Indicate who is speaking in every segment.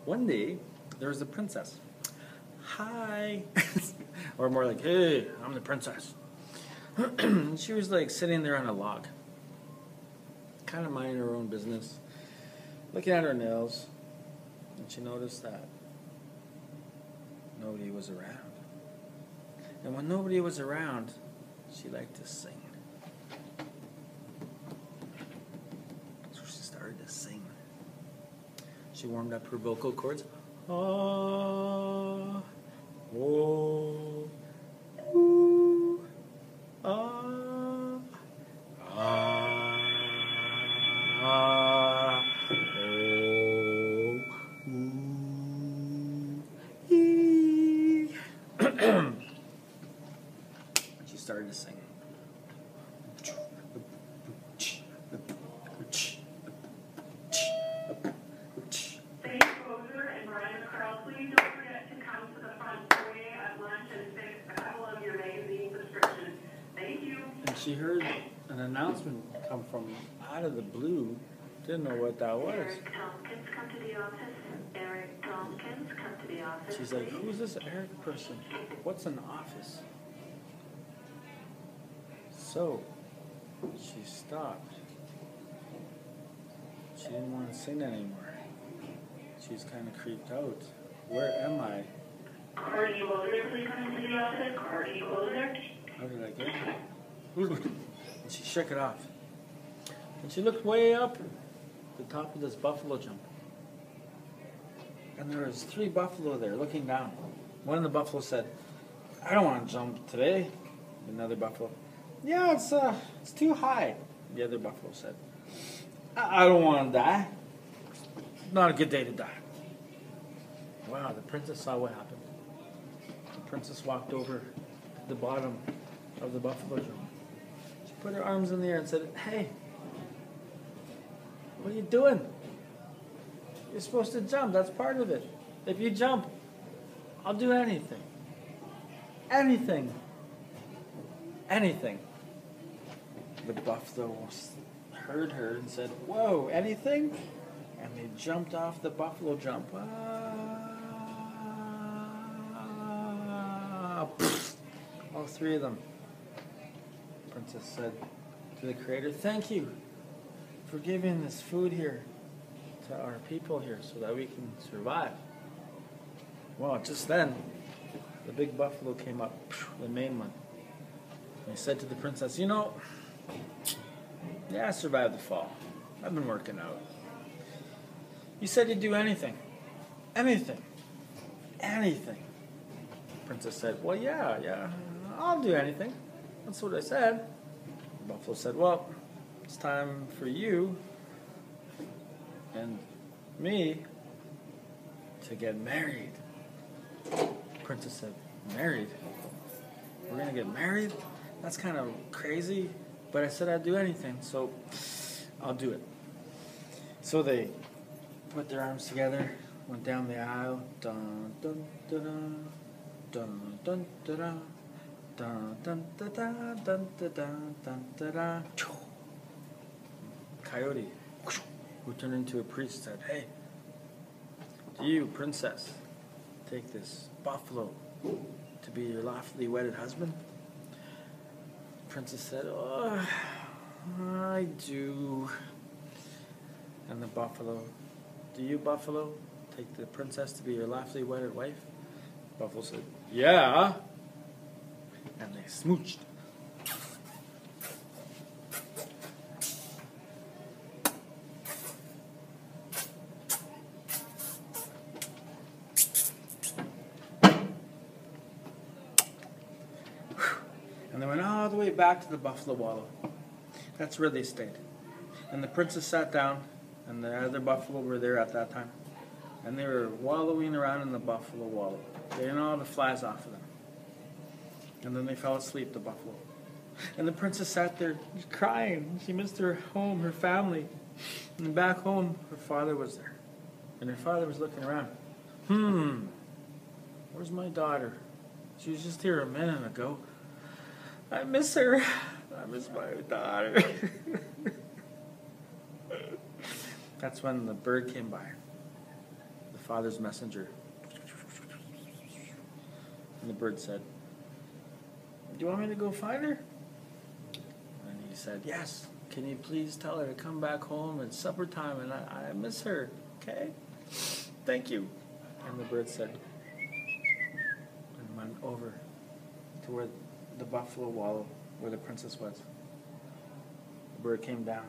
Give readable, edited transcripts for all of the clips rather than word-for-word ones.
Speaker 1: One day, there was a princess. Hi. Or more like, hey, I'm the princess. She was like sitting there on a log, kind of minding her own business, looking at her nails, and she noticed that nobody was around. And when nobody was around, she liked to sing. So she started to sing. She warmed up her vocal cords. Ah, oh, ooh, ah, ah, oh, ooh, ee. She started to sing. And she heard an announcement come from out of the blue. Didn't know what that was.
Speaker 2: Eric Tompkins, come to the office. Eric Tompkins, come to the office.
Speaker 1: She's like, who's this Eric person? What's an office? So, she stopped. She didn't want to sing anymore. She was kind of creeped out. Where am I?
Speaker 2: Courtney Wilder, please come to the office. Courtney Wilder.
Speaker 1: How did I get here? And she shook it off. And she looked way up the top of this buffalo jump. And there was 3 buffalo there looking down. One of the buffalo said, I don't want to jump today. Another buffalo, yeah, it's too high. The other buffalo said, I don't want to die. Not a good day to die. Wow, the princess saw what happened. The princess walked over to the bottom of the buffalo jump. She put her arms in the air and said, hey, what are you doing? You're supposed to jump. That's part of it. If you jump, I'll do anything. Anything. Anything. The buffalo heard her and said, whoa, anything? And they jumped off the buffalo jump. All 3 of them. The princess said to the creator, thank you for giving this food here to our people here so that we can survive. Well, just then, the big buffalo came up, the main one. And he said to the princess, you know, yeah, I survived the fall. I've been working out. You said you'd do anything. Anything. Anything. The princess said, well, yeah, I'll do anything. That's what I said. The buffalo said, well, it's time for you and me to get married. The princess said, married? We're going to get married? That's kind of crazy, but I said I'd do anything, so I'll do it. So they put their arms together, went down the aisle. Dun, dun, dun, dun, dun, dun, dun, dun, dun, dun, dun, dun, dun, dun, dun, dun. Coyote, who turned into a priest, said, hey, do you, princess, take this buffalo to be your lawfully wedded husband? The princess said, oh, I do. And the buffalo, do you, buffalo, take the princess to be your lawfully wedded wife? The buffalo said, yeah. And they smooched. And they went all the way back to the buffalo wallow. That's where they stayed. And the princess sat down, and the other buffalo were there at that time. And they were wallowing around in the buffalo wallow, getting all the flies off of them. And then they fell asleep, the buffalo. And the princess sat there crying. She missed her home, her family. And back home, her father was there. And her father was looking around. Where's my daughter? She was just here a minute ago. I miss her. I miss my daughter. That's when the bird came by. The father's messenger. And the bird said, "Do you want me to go find her?" And he said, "Yes. Can you please tell her to come back home? It's supper time and I miss her. Okay? Thank you." And the bird said, and went over to where the buffalo wallow, where the princess was. The bird came down.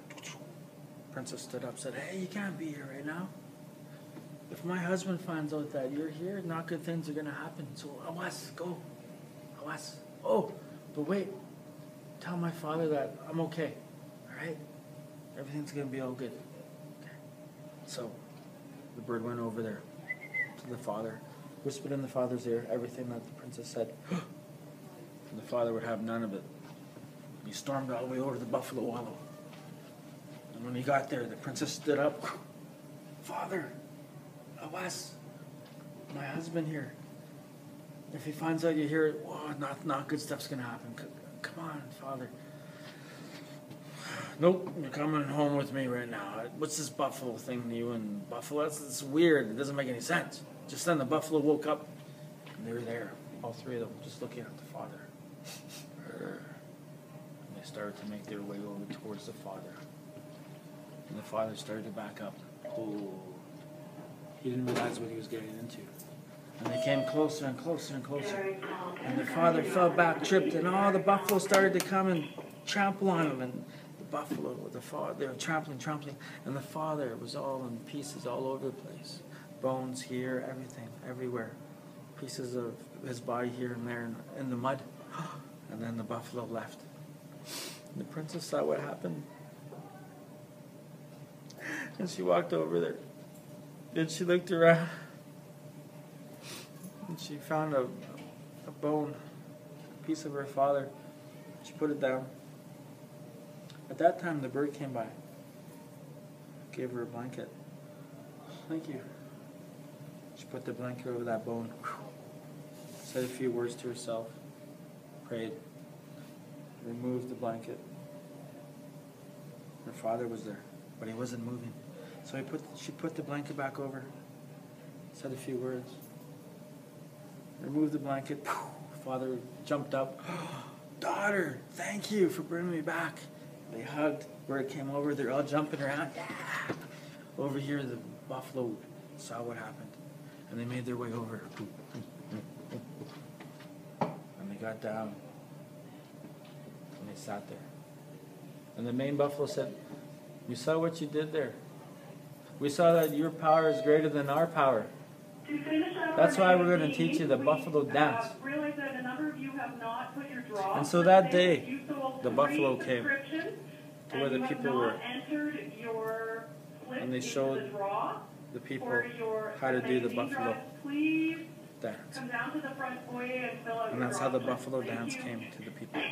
Speaker 1: Princess stood up, said, "Hey, you can't be here right now. If my husband finds out that you're here, not good things are going to happen. So, awas, go. Awas. Oh, but wait. Tell my father that I'm okay. All right? Everything's going to be all good." Okay. So, the bird went over there to the father, whispered in the father's ear everything that the princess said. And the father would have none of it. He stormed all the way over to the buffalo wallow. And when he got there, the princess stood up. "Father, awas, my husband here. If he finds out you're here, whoa, not good stuff's going to happen. Come on, father." "Nope, you're coming home with me right now. What's this buffalo thing, you and buffalo? It's weird. It doesn't make any sense." Just then the buffalo woke up, and they were there, all three of them, just looking at the father. And they started to make their way over towards the father. And the father started to back up. Oh, he didn't realize what he was getting into. And they came closer and closer and closer. And the father fell back, tripped, and all the buffalo started to come and trample on him. And the buffalo, they were trampling. And the father was all in pieces all over the place. Bones here, everything, everywhere. Pieces of his body here and there in the mud. And then the buffalo left. And the princess saw what happened. And she walked over there. Then she looked around. And she found a bone, a piece of her father. She put it down. At that time, the bird came by. Gave her a blanket. "Thank you." She put the blanket over that bone. Said a few words to herself. Prayed. Removed the blanket. Her father was there, but he wasn't moving. So she put the blanket back over. Said a few words. Removed the blanket. Father jumped up. "Daughter, thank you for bringing me back." They hugged. Bird came over. They're all jumping around. Yeah. Over here, the buffalo saw what happened. And they made their way over. And they got down. And they sat there. And the main buffalo said, "We saw what you did there. We saw that your power is greater than our power. That's why we're going to teach you the buffalo dance." And so that day, the buffalo came to where the people were. And they showed the people how to do the buffalo dance. And that's how the buffalo dance came to the people.